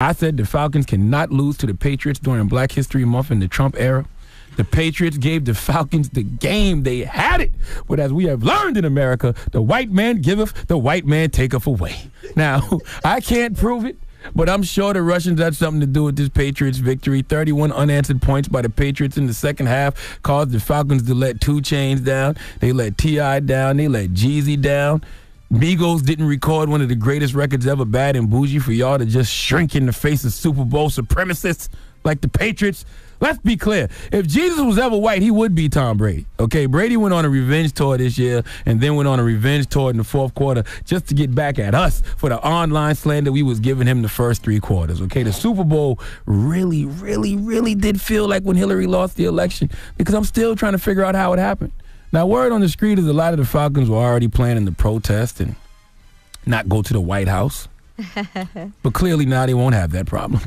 I said the Falcons cannot lose to the Patriots during Black History Month in the Trump era. The Patriots gave the Falcons the game. They had it. But as we have learned in America, the white man giveth, the white man taketh away. Now, I can't prove it, but I'm sure the Russians had something to do with this Patriots victory. 31 unanswered points by the Patriots in the second half caused the Falcons to let 2 Chainz down. They let T.I. down. They let Jeezy down. Migos didn't record one of the greatest records ever, Bad and Bougie, for y'all to just shrink in the face of Super Bowl supremacists like the Patriots. Let's be clear. If Jesus was ever white, he would be Tom Brady. Okay, Brady went on a revenge tour this year and then went on a revenge tour in the fourth quarter just to get back at us for the online slander we was giving him the first 3 quarters. Okay, the Super Bowl really, really, really did feel like when Hillary lost the election, because I'm still trying to figure out how it happened. Now, word on the street is a lot of the Falcons were already planning to protest and not go to the White House. But clearly now they won't have that problem.